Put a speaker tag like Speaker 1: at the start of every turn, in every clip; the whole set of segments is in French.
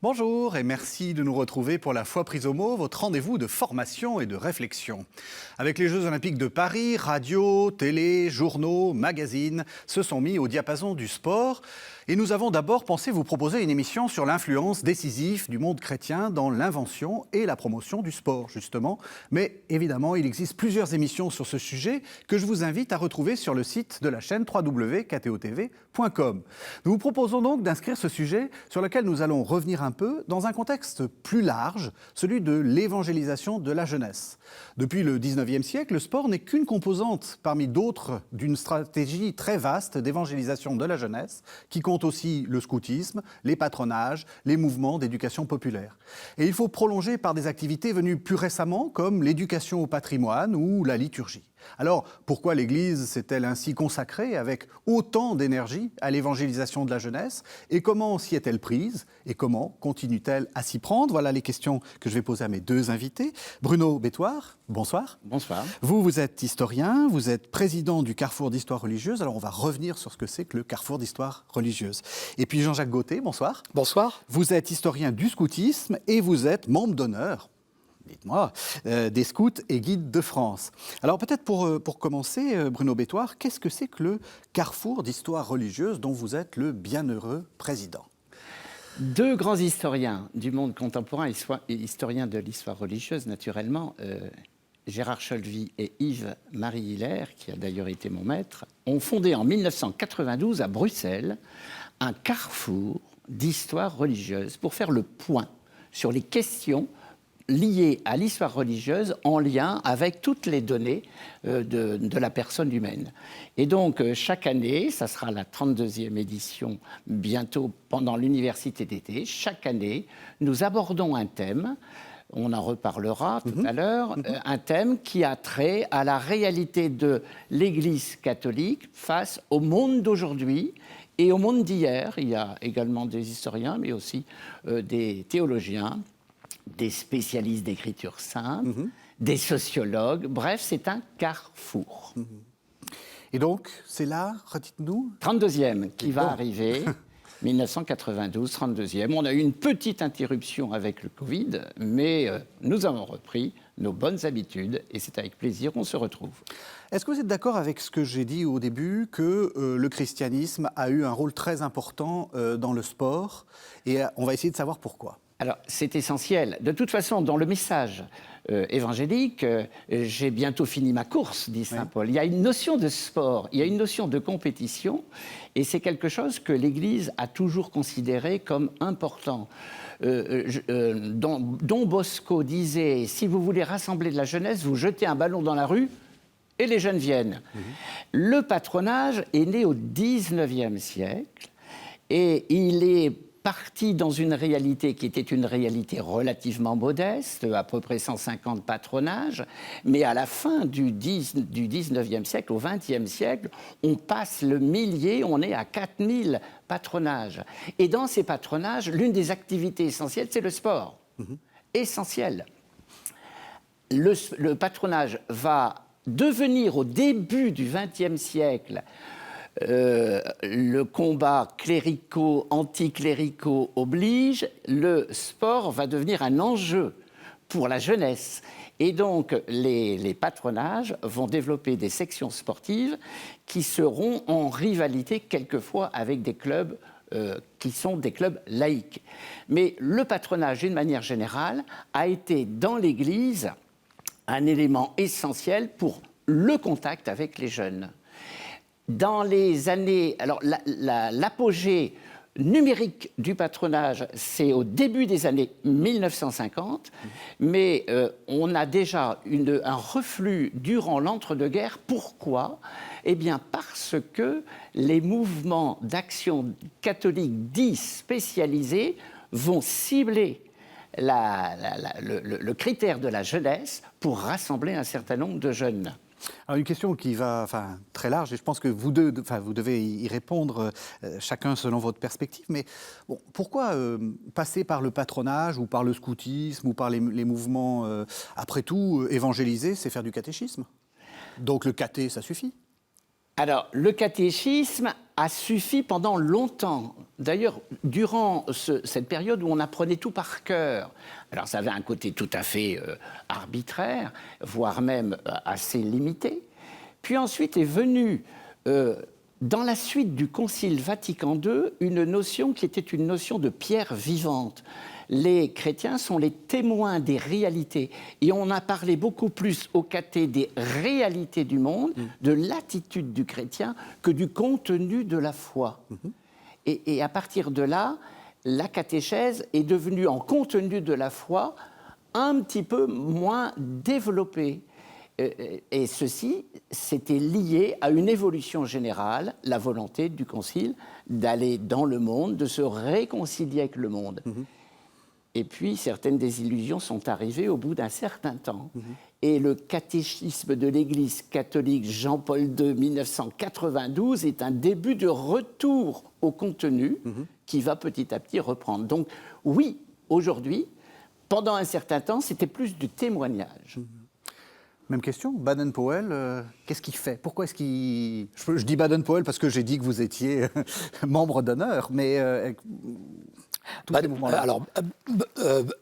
Speaker 1: Bonjour et merci de nous retrouver pour la Foi prise au mot, votre rendez-vous de formation et de réflexion. Avec les Jeux Olympiques de Paris, radio, télé, journaux, magazines se sont mis au diapason du sport. Et nous avons d'abord pensé vous proposer une émission sur l'influence décisive du monde chrétien dans l'invention et la promotion du sport, justement. Mais évidemment, il existe plusieurs émissions sur ce sujet que je vous invite à retrouver sur le site de la chaîne www.ktotv.com. Nous vous proposons donc d'inscrire ce sujet sur lequel nous allons revenir un peu dans un contexte plus large, celui de l'évangélisation de la jeunesse. Depuis le 19e siècle, le sport n'est qu'une composante parmi d'autres d'une stratégie très vaste d'évangélisation de la jeunesse qui compte aussi le scoutisme, les patronages, les mouvements d'éducation populaire. Et il faut prolonger par des activités venues plus récemment comme l'éducation au patrimoine ou la liturgie. Alors, pourquoi l'Église s'est-elle ainsi consacrée avec autant d'énergie à l'évangélisation de la jeunesse? Et comment s'y est-elle prise? Et comment continue-t-elle à s'y prendre? Voilà les questions que je vais poser à mes deux invités. Bruno Bétoir, bonsoir.
Speaker 2: Bonsoir.
Speaker 1: Vous êtes historien, vous êtes président du Carrefour d'Histoire religieuse. Alors, on va revenir sur ce que c'est que le Carrefour d'Histoire religieuse. Et puis Jean-Jacques Gauthier, bonsoir.
Speaker 3: Bonsoir.
Speaker 1: Vous êtes historien du scoutisme et vous êtes membre d'honneur, dites-moi, des scouts et guides de France. Alors peut-être pour commencer, Bruno Bétoir, qu'est-ce que c'est que le Carrefour d'Histoire religieuse dont vous êtes le bienheureux président?
Speaker 2: Deux grands historiens du monde contemporain, historiens de l'histoire religieuse naturellement, Gérard Cholvy et Yves-Marie Hilaire, qui a d'ailleurs été mon maître, ont fondé en 1992 à Bruxelles un carrefour d'histoire religieuse pour faire le point sur les questions liées à l'histoire religieuse en lien avec toutes les données de la personne humaine. Et donc, chaque année, ça sera la 32e édition bientôt pendant l'université d'été, chaque année, nous abordons un thème, on en reparlera tout à l'heure, un thème qui a trait à la réalité de l'Église catholique face au monde d'aujourd'hui et au monde d'hier. Il y a également des historiens, mais aussi des théologiens, des spécialistes d'écriture sainte, des sociologues. Bref, c'est un carrefour.
Speaker 1: Et donc, c'est là, redites-nous
Speaker 2: 32e qui va arriver, 1992, 32e. On a eu une petite interruption avec le Covid, mais nous avons repris nos bonnes habitudes et c'est avec plaisir qu'on se retrouve.
Speaker 1: Est-ce que vous êtes d'accord avec ce que j'ai dit au début, que le christianisme a eu un rôle très important dans le sport? Et on va essayer de savoir pourquoi.
Speaker 2: Alors, c'est essentiel. De toute façon, dans le message évangélique, j'ai bientôt fini ma course, dit saint Paul. Il y a une notion de sport, il y a une notion de compétition, et c'est quelque chose que l'Église a toujours considéré comme important. Don Bosco disait, si vous voulez rassembler de la jeunesse, vous jetez un ballon dans la rue, et les jeunes viennent. Le patronage est né au 19e siècle, et il est parti dans une réalité qui était une réalité relativement modeste, à peu près 150 patronages, mais à la fin du 19e siècle, au 20e siècle, on passe le millier, on est à 4000 patronages. Et dans ces patronages, l'une des activités essentielles, c'est le sport. Essentiel. Le patronage va devenir, au début du 20e siècle, le combat cléricaux-anticléricaux oblige, le sport va devenir un enjeu pour la jeunesse. Et donc, les patronages vont développer des sections sportives qui seront en rivalité quelquefois avec des clubs qui sont des clubs laïques. Mais le patronage, d'une manière générale, a été dans l'Église un élément essentiel pour le contact avec les jeunes. Dans les années... Alors, l'apogée numérique du patronage, c'est au début des années 1950, mais on a déjà un reflux durant l'entre-deux-guerres. Pourquoi? Eh bien, parce que les mouvements d'action catholique dits spécialisés vont cibler le critère de la jeunesse pour rassembler un certain nombre de jeunes.
Speaker 1: Alors une question qui va très large, et je pense que vous devez y répondre chacun selon votre perspective. Mais bon, pourquoi passer par le patronage ou par le scoutisme ou par les mouvements, après tout, évangéliser, c'est faire du catéchisme? Donc le caté, ça suffit?
Speaker 2: Alors, le catéchisme a suffi pendant longtemps. D'ailleurs, durant cette période où on apprenait tout par cœur, alors ça avait un côté tout à fait arbitraire, voire même assez limité. Puis ensuite est venue, dans la suite du Concile Vatican II, une notion qui était une notion de pierre vivante. Les chrétiens sont les témoins des réalités. Et on a parlé beaucoup plus au caté des réalités du monde, de l'attitude du chrétien, que du contenu de la foi. Et à partir de là, la catéchèse est devenue, en contenu de la foi, un petit peu moins développée. Et ceci, c'était lié à une évolution générale, la volonté du Concile d'aller dans le monde, de se réconcilier avec le monde. Et puis, certaines désillusions sont arrivées au bout d'un certain temps. Et le catéchisme de l'Église catholique Jean-Paul II, 1992, est un début de retour au contenu qui va petit à petit reprendre. Donc, oui, aujourd'hui, pendant un certain temps, c'était plus du témoignage.
Speaker 1: Même question, Baden-Powell, qu'est-ce qu'il fait? Pourquoi est-ce qu'il... Je dis Baden-Powell parce que j'ai dit que vous étiez membre d'honneur, mais...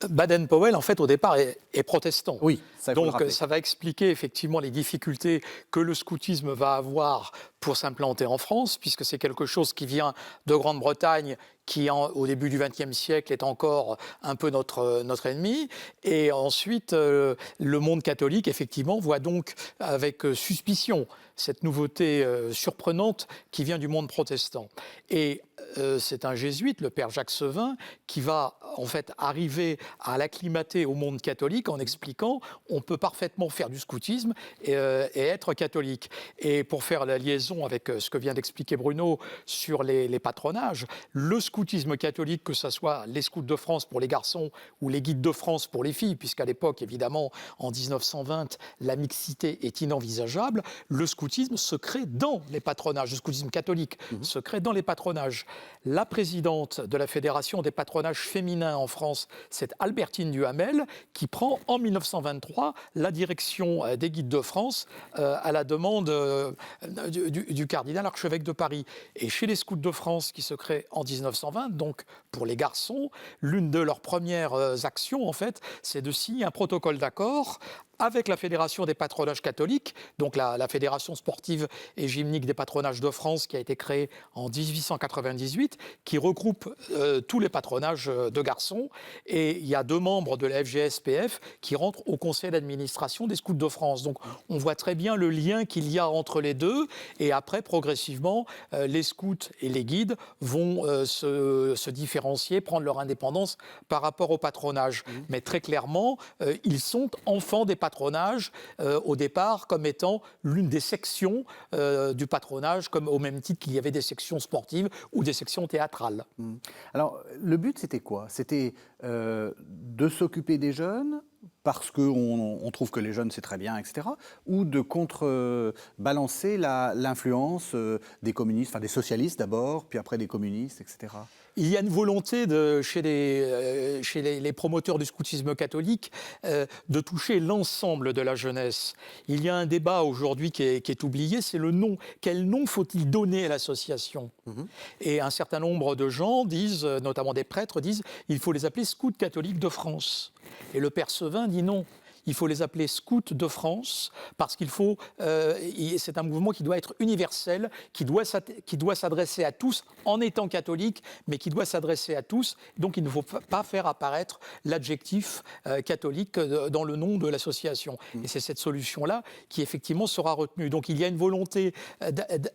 Speaker 3: Baden-Powell, en fait, au départ, est protestant.
Speaker 1: Oui, ça,
Speaker 3: donc ça va expliquer effectivement les difficultés que le scoutisme va avoir pour s'implanter en France, puisque c'est quelque chose qui vient de Grande-Bretagne, qui au début du XXe siècle est encore un peu notre ennemi. Et ensuite, le monde catholique, effectivement, voit donc avec suspicion cette nouveauté surprenante qui vient du monde protestant. Et c'est un jésuite, le père Jacques Sevin, qui va en fait arriver à l'acclimater au monde catholique en expliquant on peut parfaitement faire du scoutisme et être catholique. Et pour faire la liaison avec ce que vient d'expliquer Bruno sur les patronages, le scoutisme catholique, que ce soit les scouts de France pour les garçons ou les guides de France pour les filles, puisqu'à l'époque, évidemment, en 1920, la mixité est inenvisageable, le scoutisme se crée dans les patronages, le scoutisme catholique se crée dans les patronages. La présidente de la Fédération des patronages féminins en France, c'est Albertine Duhamel, qui prend en 1923 la direction des guides de France à la demande du cardinal archevêque de Paris. Et chez les scouts de France, qui se créent en 1920, donc pour les garçons, l'une de leurs premières actions, en fait, c'est de signer un protocole d'accord avec la Fédération des patronages catholiques, donc la Fédération sportive et gymnique des patronages de France, qui a été créée en 1898, qui regroupe tous les patronages de garçons. Et il y a 2 membres de la FGSPF qui rentrent au conseil d'administration des scouts de France. Donc on voit très bien le lien qu'il y a entre les deux. Et après, progressivement, les scouts et les guides vont se différencier, prendre leur indépendance par rapport au patronage. Mais très clairement, ils sont enfants des patronages au départ comme étant l'une des sections du patronage, comme au même titre qu'il y avait des sections sportives ou des sections théâtrales.
Speaker 1: Alors, le but, c'était quoi? C'était de s'occuper des jeunes parce qu'on trouve que les jeunes, c'est très bien, etc. Ou de contrebalancer l'influence des communistes, enfin des socialistes d'abord, puis après des communistes, etc.
Speaker 3: Il y a une volonté chez les promoteurs du scoutisme catholique de toucher l'ensemble de la jeunesse. Il y a un débat aujourd'hui qui est oublié, c'est le nom. Quel nom faut-il donner à l'association? Et un certain nombre de gens disent, notamment des prêtres, disent il faut les appeler scouts catholiques de France. Et le père Sevin dit non. Il faut les appeler scouts de France parce c'est un mouvement qui doit être universel, qui doit s'adresser à tous en étant catholique, mais qui doit s'adresser à tous. Donc il ne faut pas faire apparaître l'adjectif catholique dans le nom de l'association. Et c'est cette solution-là qui effectivement sera retenue. Donc il y a une volonté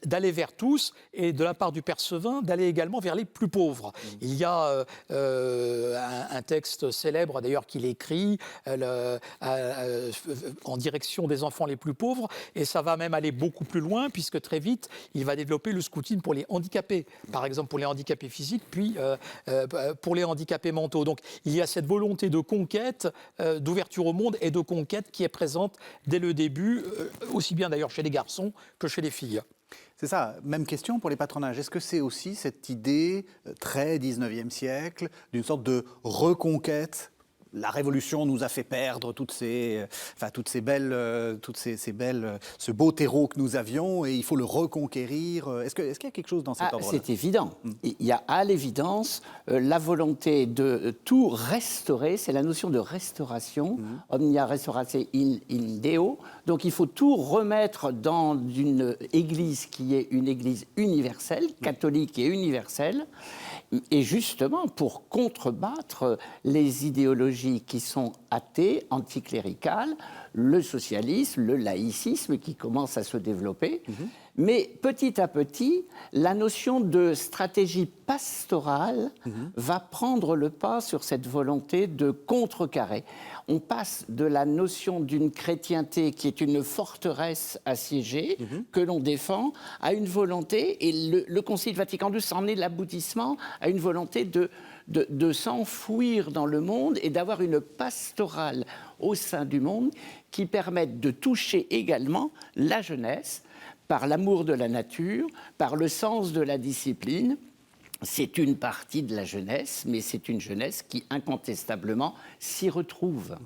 Speaker 3: d'aller vers tous et de la part du père Sevin d'aller également vers les plus pauvres. Il y a un texte célèbre d'ailleurs qu'il écrit en direction des enfants les plus pauvres, et ça va même aller beaucoup plus loin, puisque très vite, il va développer le scoutisme pour les handicapés, par exemple pour les handicapés physiques, puis pour les handicapés mentaux. Donc il y a cette volonté de conquête, d'ouverture au monde et de conquête qui est présente dès le début, aussi bien d'ailleurs chez les garçons que chez les filles.
Speaker 1: C'est ça, même question pour les patronages. Est-ce que c'est aussi cette idée très 19e siècle d'une sorte de reconquête la Révolution nous a fait perdre ce beau terreau que nous avions et il faut le reconquérir. Est-ce qu'il y a quelque chose dans cet ordre-là?
Speaker 2: C'est évident. Il y a à l'évidence la volonté de tout restaurer, c'est la notion de restauration, omnia restaurate in Deo. Donc il faut tout remettre dans une église qui est une église universelle, catholique et universelle. Et justement, pour contrebattre les idéologies qui sont athées, anticléricales, le socialisme, le laïcisme qui commence à se développer. Mais petit à petit, la notion de stratégie pastorale va prendre le pas sur cette volonté de contrecarrer. On passe de la notion d'une chrétienté qui est une forteresse assiégée, que l'on défend, à une volonté, et le Concile Vatican II s'en est l'aboutissement, à une volonté de s'enfouir dans le monde et d'avoir une pastorale au sein du monde qui permette de toucher également la jeunesse par l'amour de la nature, par le sens de la discipline. C'est une partie de la jeunesse, mais c'est une jeunesse qui incontestablement s'y retrouve.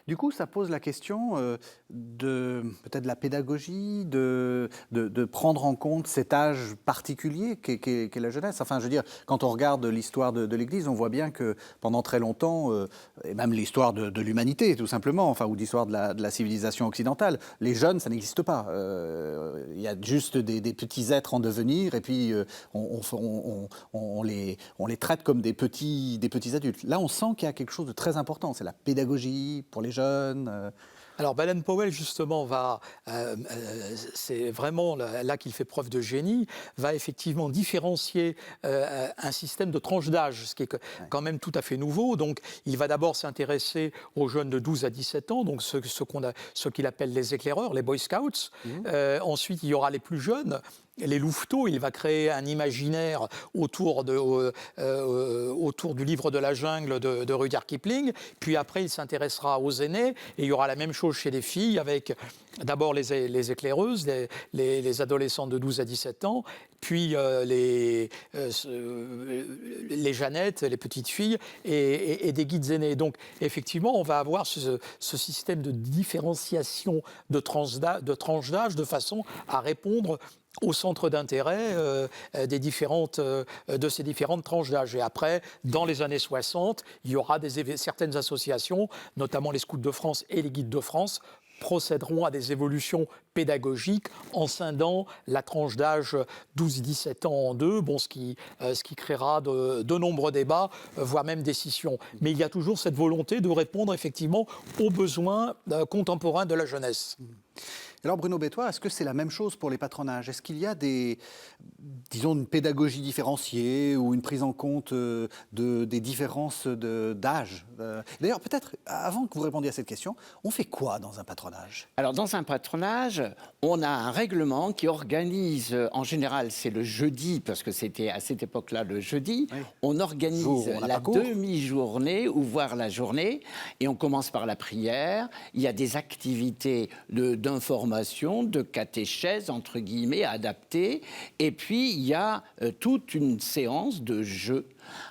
Speaker 1: Du coup, ça pose la question de peut-être la pédagogie, de prendre en compte cet âge particulier qu'est la jeunesse. Enfin, je veux dire, quand on regarde l'histoire de l'Église, on voit bien que pendant très longtemps, et même l'histoire de l'humanité, tout simplement, enfin, ou l'histoire de la civilisation occidentale, les jeunes, ça n'existe pas. Il y a juste des petits êtres en devenir, et puis on les traite comme des petits adultes. Là, on sent qu'il y a quelque chose de très important, c'est la pédagogie pour les jeunes.
Speaker 3: Alors Baden-Powell, justement, c'est vraiment là qu'il fait preuve de génie, va effectivement différencier un système de tranche d'âge, ce qui est quand même tout à fait nouveau. Donc, il va d'abord s'intéresser aux jeunes de 12 à 17 ans, donc ceux qu'il appelle les éclaireurs, les Boy Scouts. Ensuite, il y aura les plus jeunes, les louveteaux. Il va créer un imaginaire autour du livre de la jungle de Rudyard Kipling. Puis après, il s'intéressera aux aînés. Et il y aura la même chose chez les filles, avec d'abord les éclaireuses, les adolescents de 12 à 17 ans, puis les Jeannettes, les petites filles, et des guides aînés. Donc, effectivement, on va avoir ce système de différenciation de tranches d'âge de façon à répondre au centre d'intérêt de ces différentes tranches d'âge. Et après, dans les années 60, il y aura certaines associations, notamment les Scouts de France et les Guides de France, procéderont à des évolutions pédagogiques en scindant la tranche d'âge 12-17 ans en deux, ce qui créera de nombreux débats, voire même des scissions. Mais il y a toujours cette volonté de répondre effectivement aux besoins contemporains de la jeunesse.
Speaker 1: Alors Bruno Bettois, est-ce que c'est la même chose pour les patronages? Est-ce qu'il y a une pédagogie différenciée ou une prise en compte des différences d'âge? D'ailleurs, peut-être, avant que vous répondiez à cette question, on fait quoi dans un patronage?
Speaker 2: Alors, dans un patronage, on a un règlement qui organise, en général, c'est le jeudi, parce que c'était à cette époque-là le jeudi, on organise la demi-journée, ou voire la journée, et on commence par la prière. Il y a des activités d'information, de catéchèse, entre guillemets, adaptées. Et puis, il y a toute une séance de jeux.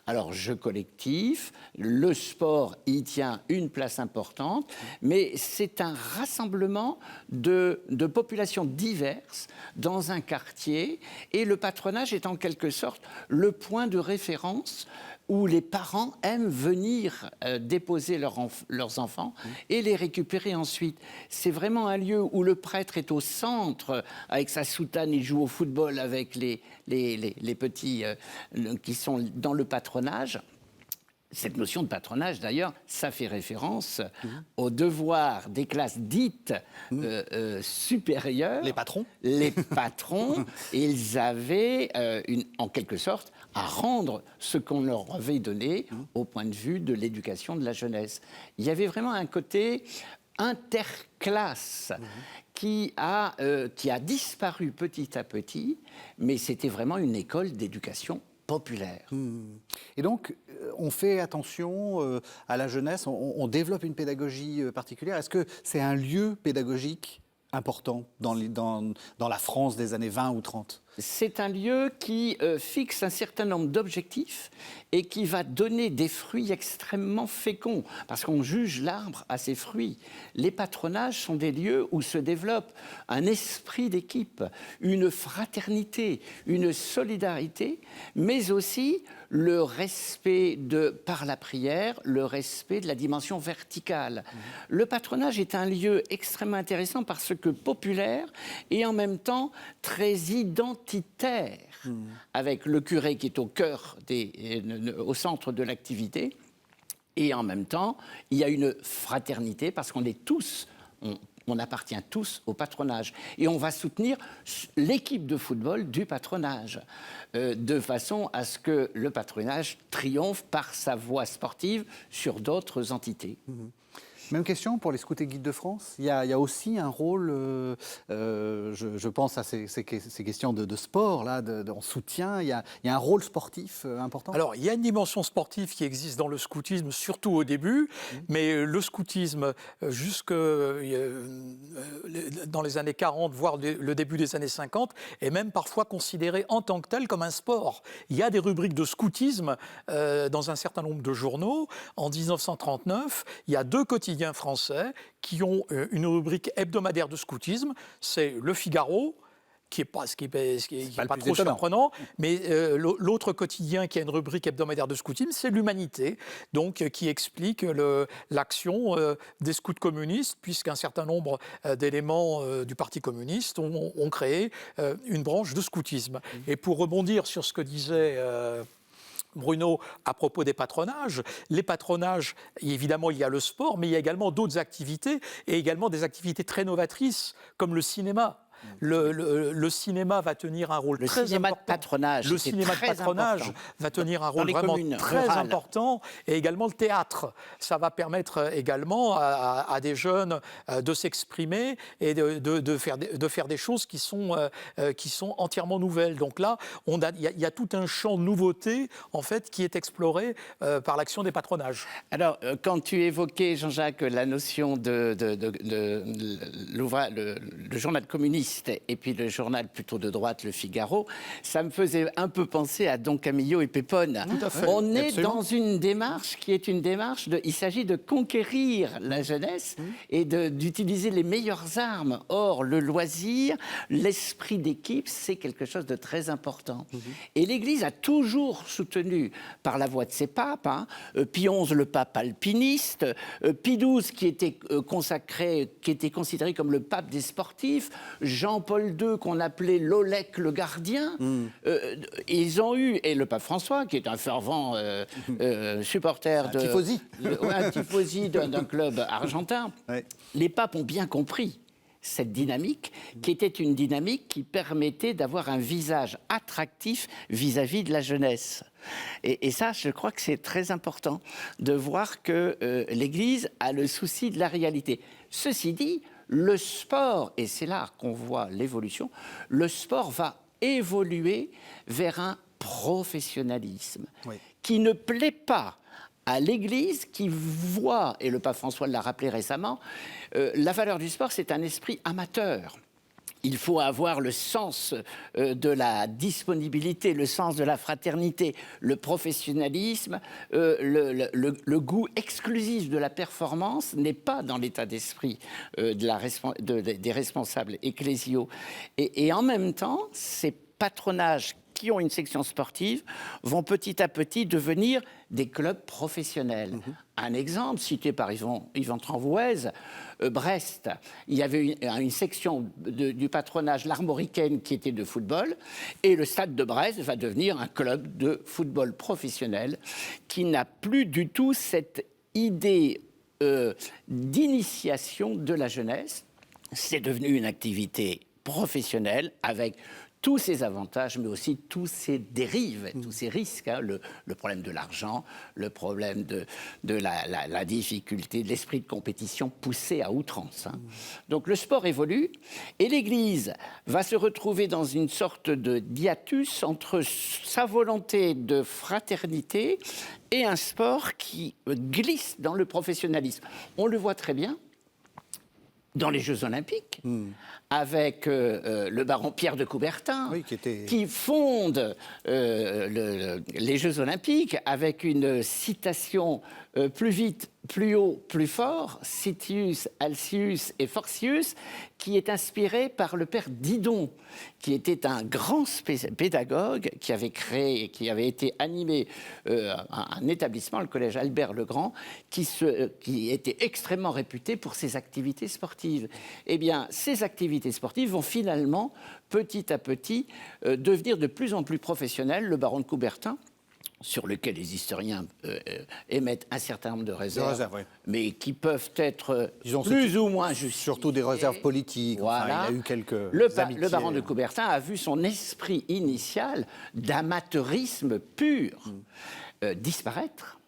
Speaker 2: Alors, jeux collectifs, le sport y tient une place importante, mais c'est un rassemblement de populations diverses dans un quartier, et le patronage est en quelque sorte le point de référence où les parents aiment venir déposer leurs enfants et les récupérer ensuite. C'est vraiment un lieu où le prêtre est au centre, avec sa soutane, il joue au football avec les petits qui sont dans le patronage. Cette notion de patronage, d'ailleurs, ça fait référence au devoir des classes dites supérieures.
Speaker 1: Les patrons.
Speaker 2: Les patrons, ils avaient, en quelque sorte, à rendre ce qu'on leur avait donné au point de vue de l'éducation de la jeunesse. Il y avait vraiment un côté interclasse qui a disparu petit à petit, mais c'était vraiment une école d'éducation populaire.
Speaker 1: Et donc, on fait attention à la jeunesse, on développe une pédagogie particulière. Est-ce que c'est un lieu pédagogique important dans la France des années 20 ou 30 ?
Speaker 2: C'est un lieu qui fixe un certain nombre d'objectifs et qui va donner des fruits extrêmement féconds, parce qu'on juge l'arbre à ses fruits. Les patronages sont des lieux où se développe un esprit d'équipe, une fraternité, une solidarité, mais aussi le respect par la prière, le respect de la dimension verticale. Le patronage est un lieu extrêmement intéressant parce que populaire et en même temps très identitaire, avec le curé qui est au cœur, au centre de l'activité. Et en même temps, il y a une fraternité parce qu'on est tous... On appartient tous au patronage. Et on va soutenir l'équipe de football du patronage, de façon à ce que le patronage triomphe par sa voie sportive sur d'autres entités.
Speaker 1: Même question pour les scouts et guides de France. Il y a aussi un rôle, je pense à ces questions de sport, là, en soutien. Il y a un rôle sportif important.
Speaker 3: Alors, il y a une dimension sportive qui existe dans le scoutisme, surtout au début, mais le scoutisme, jusque dans les années 40, voire le début des années 50, est même parfois considéré en tant que tel comme un sport. Il y a des rubriques de scoutisme dans un certain nombre de journaux. En 1939, il y a 2 quotidiens français qui ont une rubrique hebdomadaire de scoutisme, c'est Le Figaro, qui n'est pas trop surprenant, mais l'autre quotidien qui a une rubrique hebdomadaire de scoutisme, c'est l'Humanité, donc qui explique l'action des scouts communistes, puisqu'un certain nombre d'éléments du Parti communiste ont créé une branche de scoutisme. Et pour rebondir sur ce que disait... Bruno, à propos des patronages, les patronages, évidemment, il y a le sport, mais il y a également d'autres activités, et également des activités très novatrices, comme le cinéma. Le cinéma va tenir un rôle très important.
Speaker 2: Le cinéma de patronage.
Speaker 3: Le cinéma de patronage va tenir un rôle vraiment très important. Et également le théâtre. Ça va permettre également à des jeunes de s'exprimer et de faire des choses qui sont entièrement nouvelles. Donc là, il y a tout un champ de nouveautés en fait, qui est exploré par l'action des patronages.
Speaker 2: Alors, quand tu évoquais, Jean-Jacques, la notion de le journal communiste, et puis le journal plutôt de droite, Le Figaro, ça me faisait un peu penser à Don Camillo et Pépone.
Speaker 1: Tout à fait.
Speaker 2: On est
Speaker 1: Absolument.
Speaker 2: dans une démarche qui est une démarche il s'agit de conquérir la jeunesse et d'utiliser les meilleures armes. Or, le loisir, l'esprit d'équipe, c'est quelque chose de très important. Et l'Église a toujours soutenu, par la voix de ses papes, Pie XI, le pape alpiniste, Pie XII, qui était considéré comme le pape des sportifs, Jean-Paul II, qu'on appelait l'Olec le gardien. Ils ont eu, et le pape François, qui est un fervent supporter de... un tifosi d'un club argentin. Ouais. Les papes ont bien compris cette dynamique, qui était une dynamique qui permettait d'avoir un visage attractif vis-à-vis de la jeunesse. Et ça, je crois que c'est très important de voir que l'Église a le souci de la réalité. Ceci dit, le sport, et c'est là qu'on voit l'évolution, le sport va évoluer vers un professionnalisme qui ne plaît pas à l'Église, qui voit, et le pape François l'a rappelé récemment, la valeur du sport, c'est un esprit amateur. Il faut avoir le sens de la disponibilité, le sens de la fraternité, le professionnalisme, le goût exclusif de la performance n'est pas dans l'état d'esprit des responsables ecclésiaux. Et en même temps, ces patronages qui ont une section sportive vont petit à petit devenir des clubs professionnels. Un exemple cité par Yvan Tranvouez, Brest, il y avait une section du patronage, l'Armoricaine, qui était de football, et le Stade de Brest va devenir un club de football professionnel qui n'a plus du tout cette idée d'initiation de la jeunesse. C'est devenu une activité professionnelle avec tous ces avantages, mais aussi tous ces dérives, tous ces risques, le problème de l'argent, le problème de la difficulté, de l'esprit de compétition poussé à outrance. Donc le sport évolue, et l'Église va se retrouver dans une sorte de hiatus entre sa volonté de fraternité et un sport qui glisse dans le professionnalisme. On le voit très bien dans les Jeux Olympiques. avec le baron Pierre de Coubertin,
Speaker 1: Oui,
Speaker 2: qui fonde les Jeux Olympiques avec une citation plus vite, plus haut, plus fort, Citius, Alcius et Forcius, qui est inspirée par le père Didon, qui était un grand pédagogue qui avait créé, qui avait été animé un établissement, le collège Albert le Grand, qui était extrêmement réputé pour ses activités sportives. Eh bien, ces activités sportives vont finalement, petit à petit, devenir de plus en plus professionnelles. Le baron de Coubertin, sur lequel les historiens émettent un certain nombre de réserves,
Speaker 1: oui.
Speaker 2: mais qui peuvent être
Speaker 1: Disons,
Speaker 2: plus ou moins justifiées.
Speaker 1: Surtout des réserves politiques.
Speaker 2: Voilà.
Speaker 1: Enfin, il y a eu quelques
Speaker 2: Le baron de Coubertin a vu son esprit initial d'amateurisme pur disparaître.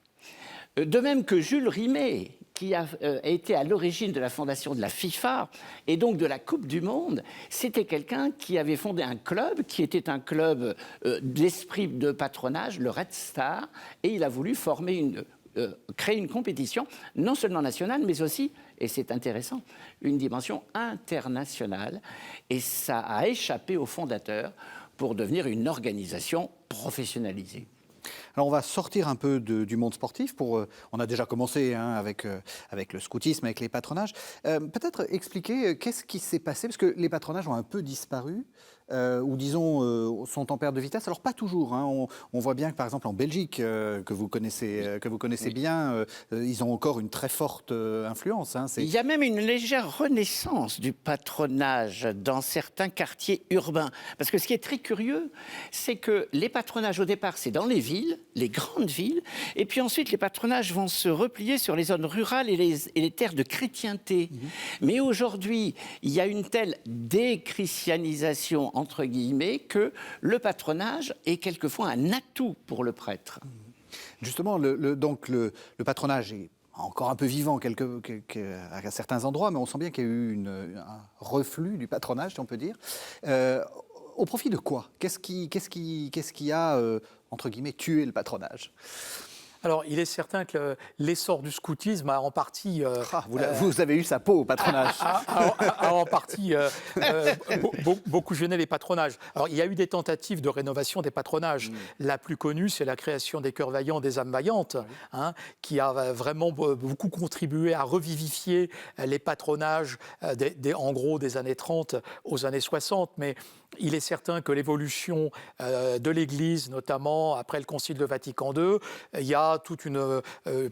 Speaker 2: De même que Jules Rimet, qui a été à l'origine de la fondation de la FIFA et donc de la Coupe du Monde, c'était quelqu'un qui avait fondé un club qui était un club d'esprit de patronage, le Red Star, et il a voulu créer une compétition, non seulement nationale, mais aussi, et c'est intéressant, une dimension internationale. Et ça a échappé aux fondateurs pour devenir une organisation professionnalisée.
Speaker 1: Alors on va sortir un peu du monde sportif. On a déjà commencé avec le scoutisme, avec les patronages. Peut-être expliquer qu'est-ce qui s'est passé, parce que les patronages ont un peu disparu, ou disons sont en perte de vitesse. Alors pas toujours. On voit bien que par exemple en Belgique, que vous connaissez oui. bien, ils ont encore une très forte influence.
Speaker 2: Il y a même une légère renaissance du patronage dans certains quartiers urbains. Parce que ce qui est très curieux, c'est que les patronages au départ, c'est dans les villes, les grandes villes, et puis ensuite les patronages vont se replier sur les zones rurales et les terres de chrétienté. Mais aujourd'hui, il y a une telle déchristianisation entre guillemets, que le patronage est quelquefois un atout pour le prêtre.
Speaker 1: Justement, le patronage est encore un peu vivant à certains endroits, mais on sent bien qu'il y a eu un reflux du patronage, si on peut dire. Au profit de quoi ? Qu'est-ce qui a, entre guillemets, tué le patronage ?
Speaker 3: Alors, il est certain que l'essor du scoutisme a en partie...
Speaker 1: vous avez eu sa peau au patronage.
Speaker 3: a en partie beaucoup gêné les patronages. Alors, il y a eu des tentatives de rénovation des patronages. La plus connue, c'est la création des Cœurs Vaillants, des âmes vaillantes, qui a vraiment beaucoup contribué à revivifier les patronages, en gros, des années 30 aux années 60. Mais il est certain que l'évolution de l'Église, notamment après le Concile de Vatican II, il y a toute une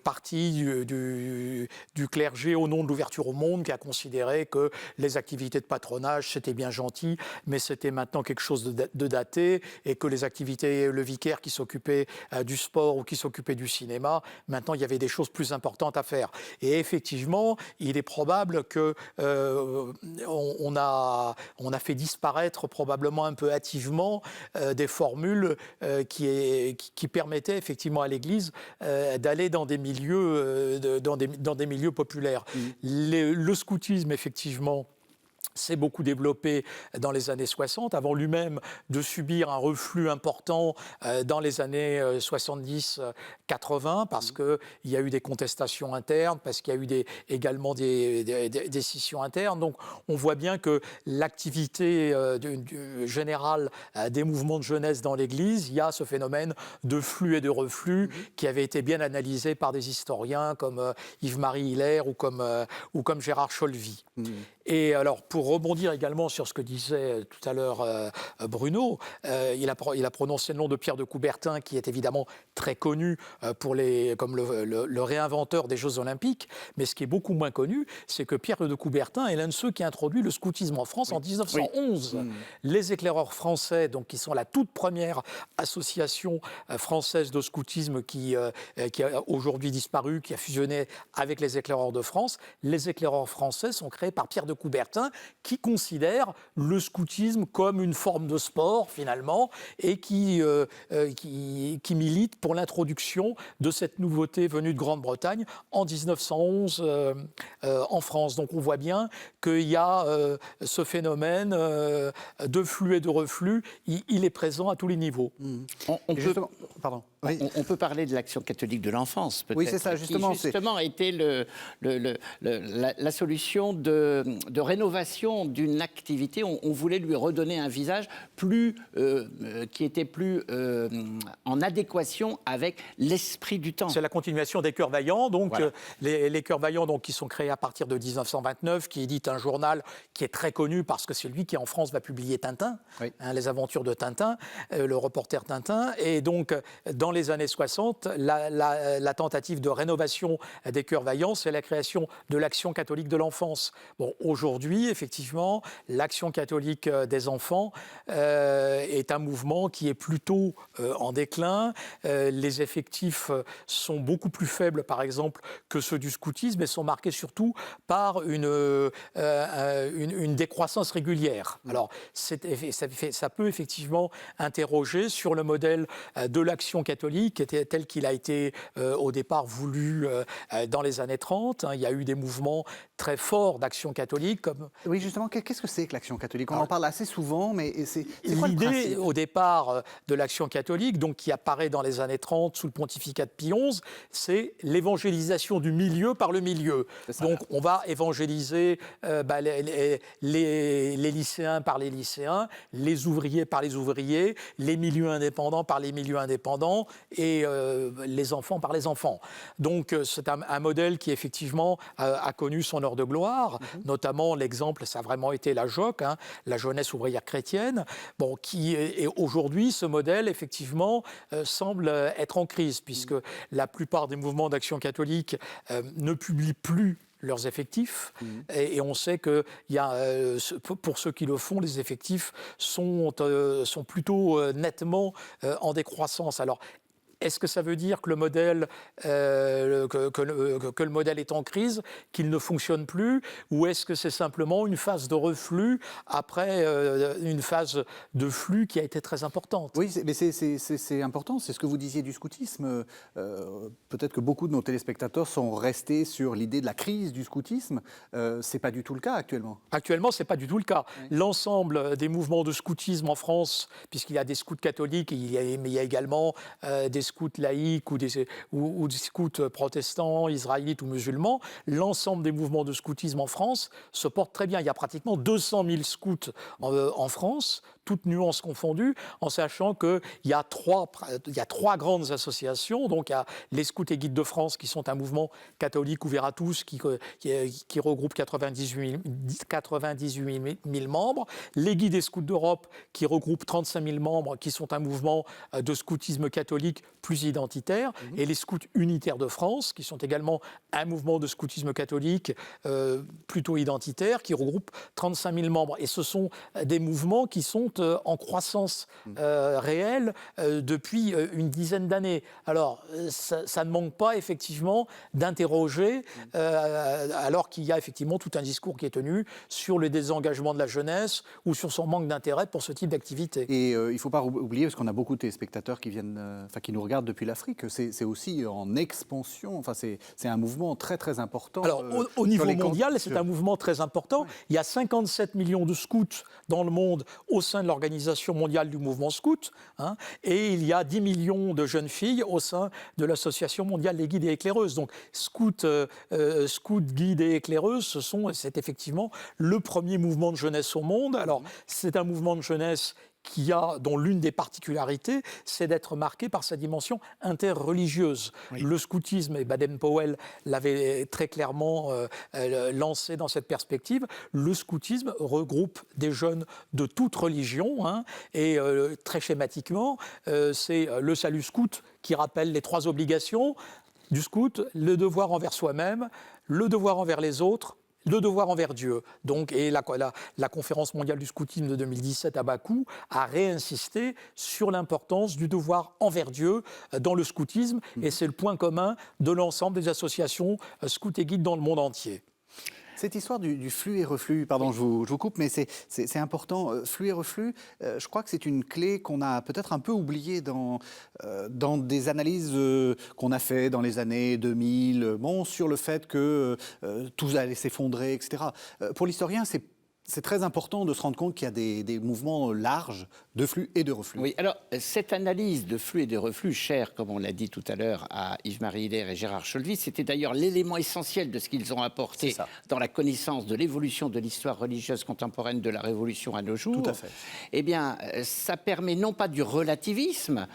Speaker 3: partie du clergé au nom de l'ouverture au monde qui a considéré que les activités de patronage, c'était bien gentil, mais c'était maintenant quelque chose de daté, et que les activités, le vicaire qui s'occupait du sport ou qui s'occupait du cinéma, maintenant il y avait des choses plus importantes à faire. Et effectivement, il est probable que on a fait disparaître probablement un peu hâtivement des formules qui permettaient effectivement à l'Église d'aller dans des milieux, dans des milieux populaires. Le scoutisme, effectivement, s'est beaucoup développé dans les années 60, avant lui-même de subir un reflux important dans les années 70-80, parce qu'il y a eu des contestations internes, parce qu'il y a eu également des scissions internes. Donc on voit bien que l'activité générale des mouvements de jeunesse dans l'Église, il y a ce phénomène de flux et de reflux qui avait été bien analysé par des historiens comme Yves-Marie Hilaire ou comme Gérard Cholvy. Et alors, pour rebondir également sur ce que disait tout à l'heure Bruno, il a prononcé le nom de Pierre de Coubertin, qui est évidemment très connu comme le réinventeur des Jeux Olympiques. Mais ce qui est beaucoup moins connu, c'est que Pierre de Coubertin est l'un de ceux qui a introduit le scoutisme en France en 1911. Les éclaireurs français, donc, qui sont la toute première association française de scoutisme qui a aujourd'hui disparu, qui a fusionné avec les éclaireurs de France. Les éclaireurs français sont créés par Pierre de Coubertin, qui considère le scoutisme comme une forme de sport, finalement, et qui milite pour l'introduction de cette nouveauté venue de Grande-Bretagne en 1911 en France. Donc on voit bien qu'il y a ce phénomène de flux et de reflux, il est présent à tous les niveaux.
Speaker 2: On peut parler de l'Action catholique de l'enfance, peut-être.
Speaker 1: Oui, c'est ça, justement.
Speaker 2: Qui, justement, était la solution de rénovation création d'une activité, on voulait lui redonner un visage qui était plus en adéquation avec l'esprit du temps.
Speaker 3: C'est la continuation des Cœurs Vaillants, donc
Speaker 2: Voilà.
Speaker 3: les Cœurs Vaillants donc, qui sont créés à partir de 1929, qui édite un journal qui est très connu parce que c'est lui qui en France va publier Tintin,
Speaker 2: Oui.
Speaker 3: les aventures de Tintin, le reporter Tintin. Et donc dans les années 60, la tentative de rénovation des Cœurs Vaillants, c'est la création de l'Action catholique de l'enfance. Bon, aujourd'hui, effectivement, l'Action catholique des enfants est un mouvement qui est plutôt en déclin. Les effectifs sont beaucoup plus faibles, par exemple, que ceux du scoutisme et sont marqués surtout par une décroissance régulière. Alors, ça peut effectivement interroger sur le modèle de l'Action catholique, tel qu'il a été au départ voulu dans les années 30. Il y a eu des mouvements très forts d'Action catholique.
Speaker 1: Oui, justement, qu'est-ce que c'est que l'Action catholique? On en parle assez souvent, mais c'est quoi le
Speaker 3: L'idée,
Speaker 1: principe?
Speaker 3: au départ, de l'Action catholique, donc, qui apparaît dans les années 30 sous le pontificat de Pie XI, c'est l'évangélisation du milieu par le milieu. Donc, on va évangéliser les lycéens par les lycéens, les ouvriers par les ouvriers, les milieux indépendants par les milieux indépendants et les enfants par les enfants. Donc, c'est un modèle qui, effectivement, a connu son heure de gloire, notamment l'exemple, ça a vraiment été la JOC, la jeunesse ouvrière chrétienne, et aujourd'hui, ce modèle, effectivement, semble être en crise, puisque la plupart des mouvements d'Action catholique ne publient plus leurs effectifs, et on sait que pour ceux qui le font, les effectifs sont plutôt nettement en décroissance. Alors, est-ce que ça veut dire que le modèle, que le modèle est en crise, qu'il ne fonctionne plus, ou est-ce que c'est simplement une phase de reflux après une phase de flux qui a été très importante?
Speaker 1: Oui, mais c'est important, c'est ce que vous disiez du scoutisme. Peut-être que beaucoup de nos téléspectateurs sont restés sur l'idée de la crise du scoutisme. C'est pas du tout le cas actuellement.
Speaker 3: Actuellement, ce n'est pas du tout le cas.
Speaker 1: Oui.
Speaker 3: L'ensemble des mouvements de scoutisme en France, puisqu'il y a des scouts catholiques, mais il y a également des scouts laïcs ou des scouts protestants, israélites ou musulmans, l'ensemble des mouvements de scoutisme en France se portent très bien. Il y a pratiquement 200 000 scouts en France, toutes nuances confondues, en sachant qu'il y a trois grandes associations. Donc, il y a les Scouts et Guides de France, qui sont un mouvement catholique ouvert à tous, qui regroupe 98 000 membres. Les Guides et Scouts d'Europe, qui regroupent 35 000 membres, qui sont un mouvement de scoutisme catholique plus identitaire. Et les Scouts unitaires de France, qui sont également un mouvement de scoutisme catholique plutôt identitaire, qui regroupe 35 000 membres. Et ce sont des mouvements qui sont en croissance réelle depuis une dizaine d'années. Alors, ça ne manque pas, effectivement, d'interroger, alors qu'il y a effectivement tout un discours qui est tenu sur le désengagement de la jeunesse ou sur son manque d'intérêt pour ce type d'activité.
Speaker 1: Et il ne faut pas oublier, parce qu'on a beaucoup de téléspectateurs qui nous regardent depuis l'Afrique, c'est aussi en expansion. Enfin, c'est un mouvement très, très important.
Speaker 3: Alors, au niveau mondial, c'est un mouvement très important.
Speaker 1: Oui.
Speaker 3: Il y a 57 millions de scouts dans le monde au sein de l'Organisation mondiale du mouvement scout, et il y a 10 millions de jeunes filles au sein de l'Association mondiale des guides et éclaireuses. Donc, scouts, guides et éclaireuses, c'est effectivement le premier mouvement de jeunesse au monde. Alors, c'est un mouvement de jeunesse dont l'une des particularités, c'est d'être marqué par sa dimension interreligieuse. Oui. Le scoutisme, et Baden-Powell l'avait très clairement lancé dans cette perspective, le scoutisme regroupe des jeunes de toute religion, et très schématiquement, c'est le salut scout qui rappelle les 3 obligations du scout: le devoir envers soi-même, le devoir envers les autres, le devoir envers Dieu. Donc, et la conférence mondiale du scoutisme de 2017 à Bakou a réinsisté sur l'importance du devoir envers Dieu dans le scoutisme, et c'est le point commun de l'ensemble des associations scouts et guides dans le monde entier.
Speaker 1: Cette histoire du flux et reflux, pardon, je vous coupe, mais c'est important. Flux et reflux, je crois que c'est une clé qu'on a peut-être un peu oubliée dans des analyses qu'on a fait dans les années 2000, sur le fait que tout allait s'effondrer, etc. Pour l'historien, c'est c'est très important de se rendre compte qu'il y a des mouvements larges de flux et de reflux.
Speaker 2: Oui, alors cette analyse de flux et de reflux, chère, comme on l'a dit tout à l'heure, à Yves-Marie Hilaire et Gérard Cholvy, c'était d'ailleurs l'élément essentiel de ce qu'ils ont apporté dans la connaissance de l'évolution de l'histoire religieuse contemporaine de la Révolution à nos jours.
Speaker 1: Tout à fait.
Speaker 2: Eh bien, ça permet non pas du relativisme,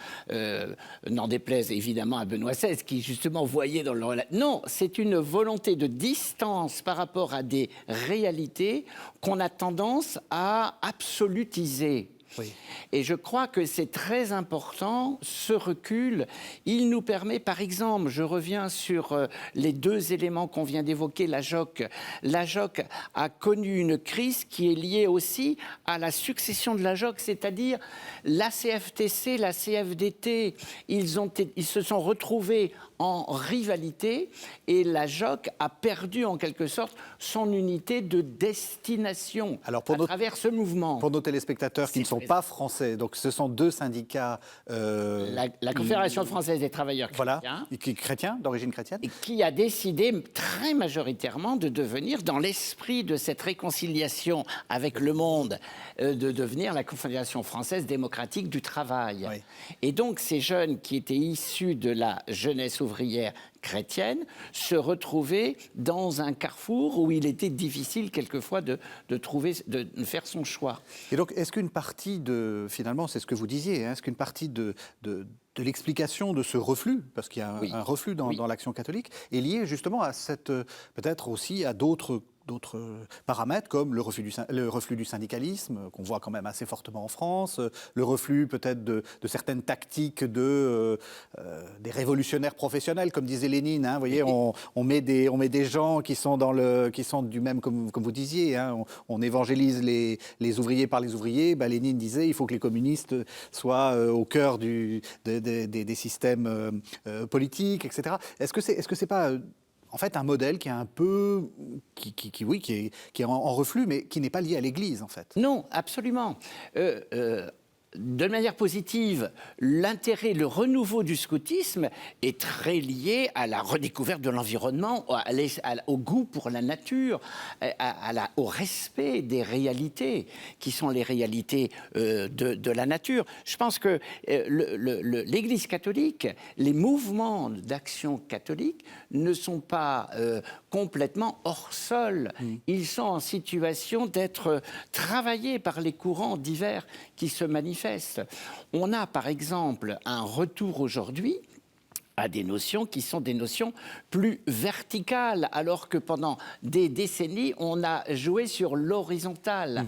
Speaker 2: n'en déplaise évidemment à Benoît XVI, qui justement voyait dans le relativisme. Non, c'est une volonté de distance par rapport à des réalités qu'on a tendance à absolutiser.
Speaker 1: Oui.
Speaker 2: Et je crois que c'est très important, ce recul. Il nous permet, par exemple, je reviens sur les deux éléments qu'on vient d'évoquer, la JOC. La JOC a connu une crise qui est liée aussi à la succession de la JOC, c'est-à-dire la CFTC, la CFDT, ils se sont retrouvés en rivalité et la JOC a perdu en quelque sorte son unité de destination à travers ce mouvement.
Speaker 1: Pour nos téléspectateurs qui ne sont pas français, donc ce sont deux syndicats...
Speaker 2: la Confédération française des travailleurs chrétiens.
Speaker 1: Voilà, chrétiens, d'origine chrétienne.
Speaker 2: Et qui a décidé très majoritairement de devenir, dans l'esprit de cette réconciliation avec le monde, de devenir la Confédération française démocratique du travail.
Speaker 1: Oui.
Speaker 2: Et donc ces jeunes qui étaient issus de la jeunesse ouvrière chrétienne se retrouvaient dans un carrefour où il était difficile quelquefois de faire son choix.
Speaker 1: Et donc, est-ce qu'une partie finalement, c'est ce que vous disiez, est-ce qu'une partie de l'explication de ce reflux, parce qu'il y a un reflux dans l'action catholique, est liée justement à peut-être aussi à d'autres paramètres comme le reflux du syndicalisme, qu'on voit quand même assez fortement en France, le reflux peut-être de certaines tactiques des révolutionnaires professionnels, comme disait Lénine. Vous voyez, on met des gens qui sont du même, comme vous disiez, on évangélise les ouvriers par les ouvriers. Lénine disait il faut que les communistes soient au cœur des systèmes politiques, etc. Est-ce que c'est pas en fait un modèle qui est un peu qui est en reflux, mais qui n'est pas lié à l'Église en fait?
Speaker 2: Non, absolument. De manière positive, l'intérêt, le renouveau du scoutisme est très lié à la redécouverte de l'environnement, au goût pour la nature, au respect des réalités qui sont les réalités de la nature. Je pense que l'Église catholique, les mouvements d'action catholique ne sont pas complètement hors sol. Ils sont en situation d'être travaillés par les courants divers qui se manifestent. On a par exemple un retour aujourd'hui à des notions qui sont des notions plus verticales, alors que pendant des décennies, on a joué sur l'horizontal.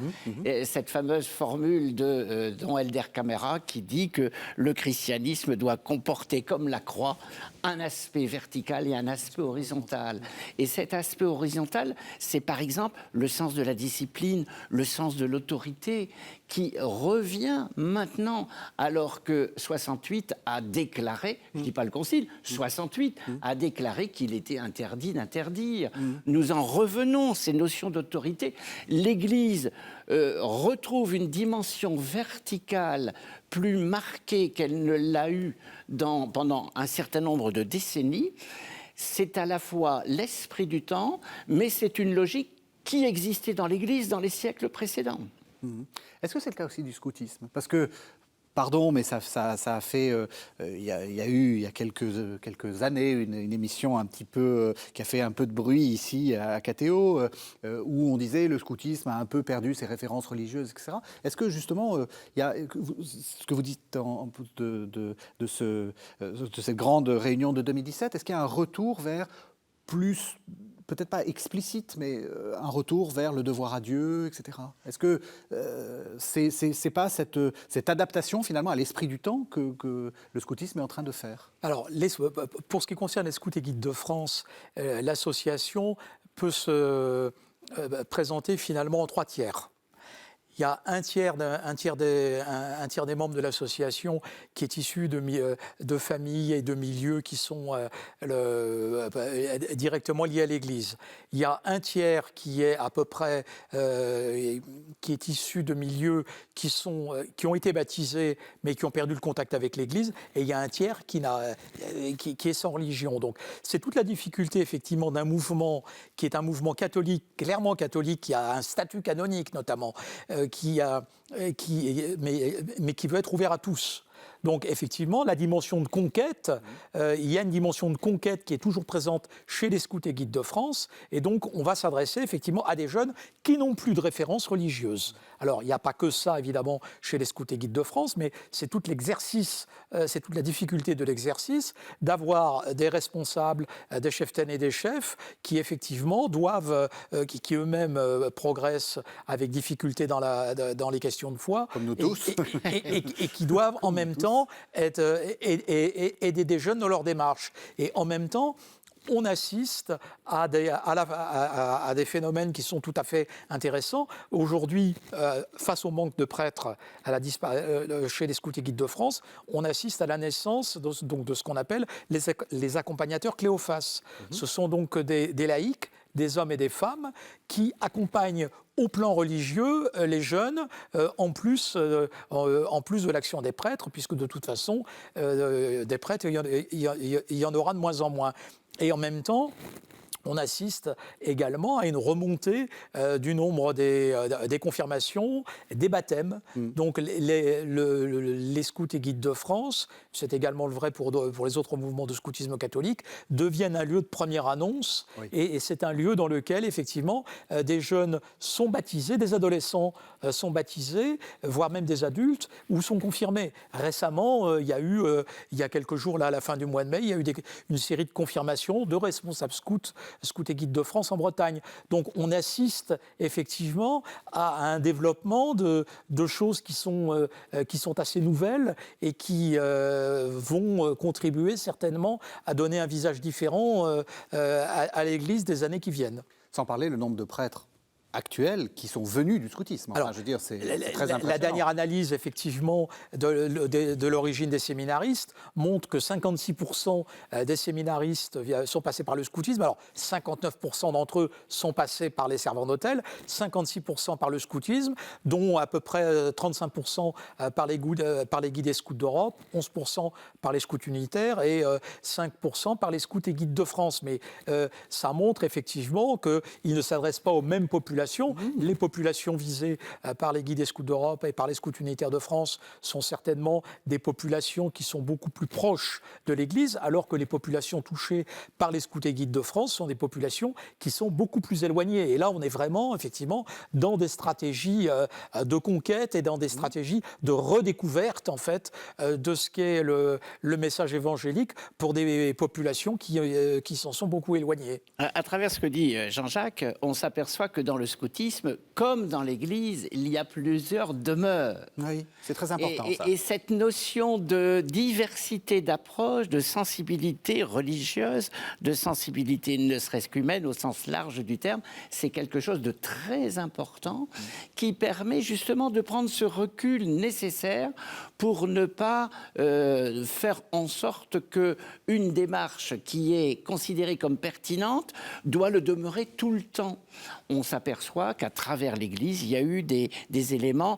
Speaker 2: Cette fameuse formule de Don Helder Camara qui dit que le christianisme doit comporter comme la croix un aspect vertical et un aspect horizontal. Et cet aspect horizontal, c'est par exemple le sens de la discipline, le sens de l'autorité, qui revient maintenant, alors que 68 a déclaré, je ne dis pas le Concile, 68 a déclaré qu'il était interdit d'interdire. Nous en revenons, ces notions d'autorité. L'Église retrouve une dimension verticale plus marquée qu'elle ne l'a eue pendant un certain nombre de décennies. C'est à la fois l'esprit du temps, mais c'est une logique qui existait dans l'Église dans les siècles précédents.
Speaker 1: Est-ce que c'est le cas aussi du scoutisme? Parce que, pardon, mais ça a fait... Il y a eu, il y a quelques années, une émission un petit peu... qui a fait un peu de bruit ici, à KTO, où on disait le scoutisme a un peu perdu ses références religieuses, etc. Est-ce que, justement, il y a, ce que vous dites de cette grande réunion de 2017, est-ce qu'il y a un retour vers plus... peut-être pas explicite, mais un retour vers le devoir à Dieu, etc. Est-ce que c'est pas cette adaptation finalement à l'esprit du temps que le scoutisme est en train de faire?
Speaker 3: Alors, pour ce qui concerne les Scouts et Guides de France, l'association peut se présenter finalement en 3 tiers. Il il y a un tiers des membres de l'association qui est issu de familles et de milieux qui sont directement liés à l'Église. Il y a un tiers qui est à peu près qui est issu de milieux qui ont été baptisés mais qui ont perdu le contact avec l'Église, et il y a un tiers qui est sans religion. Donc c'est toute la difficulté effectivement d'un mouvement qui est un mouvement catholique, clairement catholique, qui a un statut canonique notamment, mais qui veut être ouvert à tous. Donc effectivement, la dimension de conquête, il y a une dimension de conquête qui est toujours présente chez les scouts et guides de France, et donc on va s'adresser effectivement à des jeunes qui n'ont plus de référence religieuse. Alors il n'y a pas que ça évidemment chez les scouts et guides de France, mais c'est tout l'exercice, c'est toute la difficulté de l'exercice d'avoir des responsables, des cheftaines et des chefs qui effectivement doivent, qui eux-mêmes progressent avec difficulté dans les questions de foi,
Speaker 1: comme nous tous,
Speaker 3: et qui doivent en même temps aider des jeunes dans leur démarche. Et en même temps, on assiste à des phénomènes qui sont tout à fait intéressants. Aujourd'hui, face au manque de prêtres chez les scouts et guides de France, on assiste à la naissance de ce qu'on appelle les accompagnateurs Cléophas. Ce sont donc des laïcs, des hommes et des femmes qui accompagnent au plan religieux les jeunes, en plus de l'action des prêtres, puisque de toute façon, des prêtres, il y en aura de moins en moins. Et en même temps, on assiste également à une remontée du nombre des confirmations, des baptêmes. Donc les scouts et guides de France, c'est également le vrai pour les autres mouvements de scoutisme catholique, deviennent un lieu de première annonce. Oui. Et c'est un lieu dans lequel, effectivement, des jeunes sont baptisés, des adolescents sont baptisés, voire même des adultes, ou sont confirmés. Récemment, il y a quelques jours, là, à la fin du mois de mai, il y a eu une série de confirmations de responsables scouts et guides de France en Bretagne. Donc on assiste effectivement à un développement de choses qui sont assez nouvelles et qui vont contribuer certainement à donner un visage différent à l'Église des années qui viennent.
Speaker 1: Sans parler le nombre de prêtres actuels qui sont venus du scoutisme. Enfin,
Speaker 3: alors,
Speaker 1: je veux dire, c'est très impressionnant.
Speaker 3: La dernière analyse, effectivement, de l'origine des séminaristes montre que 56% des séminaristes sont passés par le scoutisme. Alors, 59% d'entre eux sont passés par les servants d'hôtel, 56% par le scoutisme, dont à peu près 35% par les guides et scouts d'Europe, 11% par les scouts unitaires et 5% par les scouts et guides de France. Mais ça montre effectivement qu'ils ne s'adressent pas aux mêmes populations. Les populations visées par les guides et scouts d'Europe et par les scouts unitaires de France sont certainement des populations qui sont beaucoup plus proches de l'Église, alors que les populations touchées par les scouts et guides de France sont des populations qui sont beaucoup plus éloignées. Et là, on est vraiment, effectivement, dans des stratégies de conquête et dans des stratégies de redécouverte, en fait, de ce qu'est le message évangélique pour des populations qui s'en sont beaucoup éloignées.
Speaker 2: À travers ce que dit Jean-Jacques, on s'aperçoit que dans le scoutisme, comme dans l'Église, il y a plusieurs demeures.
Speaker 1: Oui, c'est très important, ça.
Speaker 2: Et cette notion de diversité d'approche, de sensibilité religieuse, de sensibilité ne serait-ce qu'humaine au sens large du terme, c'est quelque chose de très important qui permet justement de prendre ce recul nécessaire pour ne pas faire en sorte qu'une démarche qui est considérée comme pertinente doit le demeurer tout le temps. On s'aperçoit qu'à travers l'Église, il y a eu des éléments